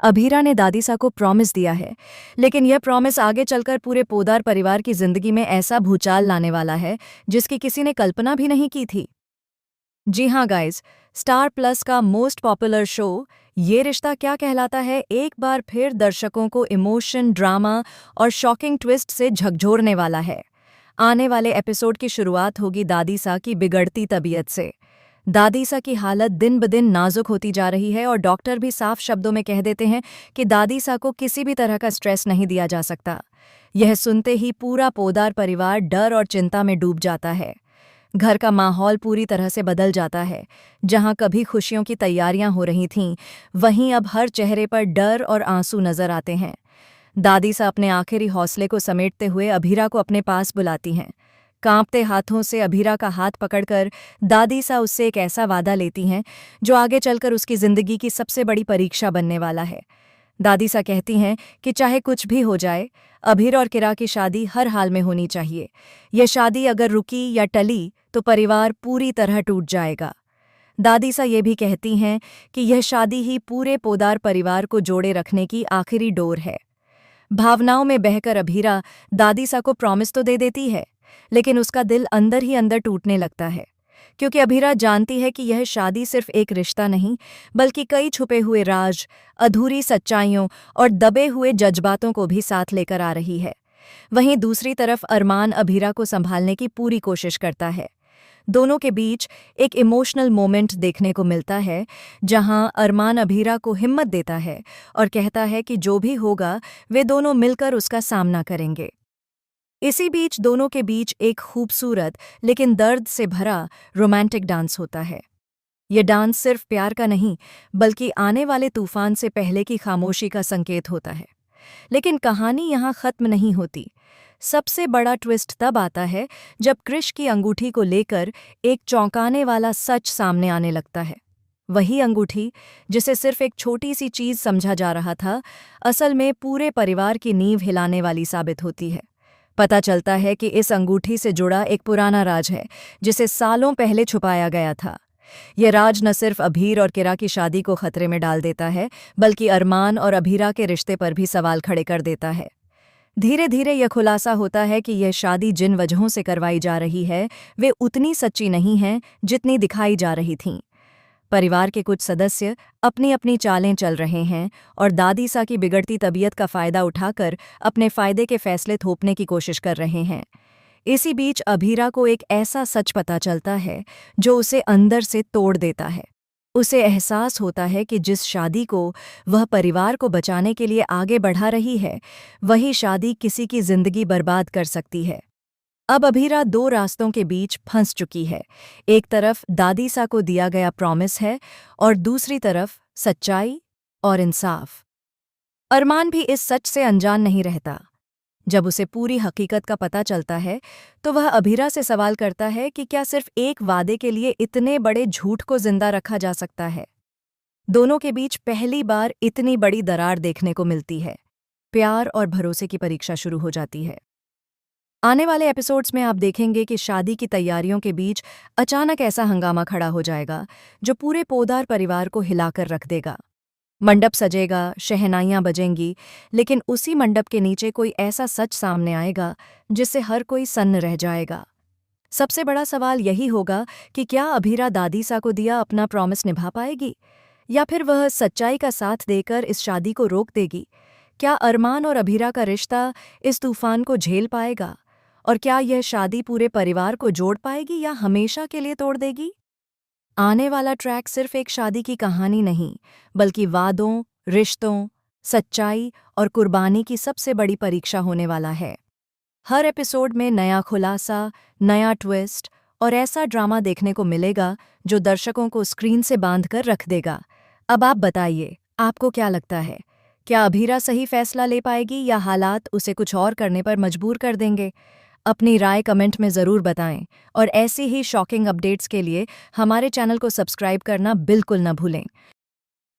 अभीरा ने दादीसा को प्रॉमिस दिया है, लेकिन यह प्रॉमिस आगे चलकर पूरे पोदार परिवार की जिंदगी में ऐसा भूचाल लाने वाला है जिसकी किसी ने कल्पना भी नहीं की थी। जी हाँ गाइस, स्टार प्लस का मोस्ट पॉपुलर शो ये रिश्ता क्या कहलाता है एक बार फिर दर्शकों को इमोशन, ड्रामा और शॉकिंग ट्विस्ट से झकझोरने वाला है। आने वाले एपिसोड की शुरुआत होगी दादीसा की बिगड़ती तबीयत से। दादीसा की हालत दिन ब दिन नाजुक होती जा रही है और डॉक्टर भी साफ शब्दों में कह देते हैं कि दादीसा को किसी भी तरह का स्ट्रेस नहीं दिया जा सकता। यह सुनते ही पूरा पोदार परिवार डर और चिंता में डूब जाता है। घर का माहौल पूरी तरह से बदल जाता है। जहां कभी खुशियों की तैयारियां हो रही थीं, वहीं अब हर चेहरे पर डर और आंसू नजर आते हैं। दादीसा अपने आखिरी हौसले को समेटते हुए अभीरा को अपने पास बुलाती हैं। कांपते हाथों से अभीरा का हाथ पकड़कर दादीसा उससे एक ऐसा वादा लेती हैं जो आगे चलकर उसकी जिंदगी की सबसे बड़ी परीक्षा बनने वाला है। दादीसा कहती हैं कि चाहे कुछ भी हो जाए, अभीर और किरा की शादी हर हाल में होनी चाहिए। यह शादी अगर रुकी या टली तो परिवार पूरी तरह टूट जाएगा। दादीसा ये भी कहती हैं कि यह शादी ही पूरे पोदार परिवार को जोड़े रखने की आखिरी डोर है। भावनाओं में बहकर अभीरा दादीसा को प्रॉमिस तो दे देती है, लेकिन उसका दिल अंदर ही अंदर टूटने लगता है, क्योंकि अभीरा जानती है कि यह शादी सिर्फ एक रिश्ता नहीं, बल्कि कई छुपे हुए राज, अधूरी सच्चाइयों और दबे हुए जज्बातों को भी साथ लेकर आ रही है। वहीं दूसरी तरफ अरमान अभीरा को संभालने की पूरी कोशिश करता है। दोनों के बीच एक इमोशनल मोमेंट देखने को मिलता है, जहां अरमान अभीरा को हिम्मत देता है और कहता है कि जो भी होगा वे दोनों मिलकर उसका सामना करेंगे। इसी बीच दोनों के बीच एक खूबसूरत लेकिन दर्द से भरा रोमांटिक डांस होता है। ये डांस सिर्फ प्यार का नहीं, बल्कि आने वाले तूफान से पहले की खामोशी का संकेत होता है। लेकिन कहानी यहाँ खत्म नहीं होती। सबसे बड़ा ट्विस्ट तब आता है जब क्रिश की अंगूठी को लेकर एक चौंकाने वाला सच सामने आने लगता है। वही अंगूठी जिसे सिर्फ एक छोटी सी चीज समझा जा रहा था, असल में पूरे परिवार की नींव हिलाने वाली साबित होती है। पता चलता है कि इस अंगूठी से जुड़ा एक पुराना राज है, जिसे सालों पहले छुपाया गया था। यह राज न सिर्फ अभीर और किरा की शादी को खतरे में डाल देता है, बल्कि अरमान और अभीरा के रिश्ते पर भी सवाल खड़े कर देता है। धीरे धीरे यह खुलासा होता है कि यह शादी जिन वजहों से करवाई जा रही है, वे उतनी सच्ची नहीं हैं जितनी दिखाई जा रही थीं। परिवार के कुछ सदस्य अपनी अपनी चालें चल रहे हैं और दादीसा की बिगड़ती तबीयत का फायदा उठाकर अपने फायदे के फैसले थोपने की कोशिश कर रहे हैं। इसी बीच अभीरा को एक ऐसा सच पता चलता है जो उसे अंदर से तोड़ देता है। उसे एहसास होता है कि जिस शादी को वह परिवार को बचाने के लिए आगे बढ़ा रही है, वही शादी किसी की जिंदगी बर्बाद कर सकती है। अब अभीरा दो रास्तों के बीच फंस चुकी है। एक तरफ दादीसा को दिया गया प्रॉमिस है और दूसरी तरफ सच्चाई और इंसाफ। अरमान भी इस सच से अनजान नहीं रहता। जब उसे पूरी हकीकत का पता चलता है, तो वह अभीरा से सवाल करता है कि क्या सिर्फ एक वादे के लिए इतने बड़े झूठ को जिंदा रखा जा सकता है। दोनों के बीच पहली बार इतनी बड़ी दरार देखने को मिलती है। प्यार और भरोसे की परीक्षा शुरू हो जाती है। आने वाले एपिसोड्स में आप देखेंगे कि शादी की तैयारियों के बीच अचानक ऐसा हंगामा खड़ा हो जाएगा जो पूरे पोदार परिवार को हिलाकर रख देगा। मंडप सजेगा, शहनाइयां बजेंगी, लेकिन उसी मंडप के नीचे कोई ऐसा सच सामने आएगा जिससे हर कोई सन्न रह जाएगा। सबसे बड़ा सवाल यही होगा कि क्या अभीरा दादीसा को दिया अपना प्रॉमिस निभा पाएगी, या फिर वह सच्चाई का साथ देकर इस शादी को रोक देगी। क्या अरमान और अभीरा का रिश्ता इस तूफान को झेल पाएगा, और क्या यह शादी पूरे परिवार को जोड़ पाएगी या हमेशा के लिए तोड़ देगी। आने वाला ट्रैक सिर्फ एक शादी की कहानी नहीं, बल्कि वादों, रिश्तों, सच्चाई और कुर्बानी की सबसे बड़ी परीक्षा होने वाला है। हर एपिसोड में नया खुलासा, नया ट्विस्ट और ऐसा ड्रामा देखने को मिलेगा जो दर्शकों को स्क्रीन से बांधकर रख देगा। अब आप बताइए, आपको क्या लगता है? क्या अभीरा सही फैसला ले पाएगी या हालात उसे कुछ और करने पर मजबूर कर देंगे? अपनी राय कमेंट में ज़रूर बताएं और ऐसी ही शॉकिंग अपडेट्स के लिए हमारे चैनल को सब्सक्राइब करना बिल्कुल न भूलें।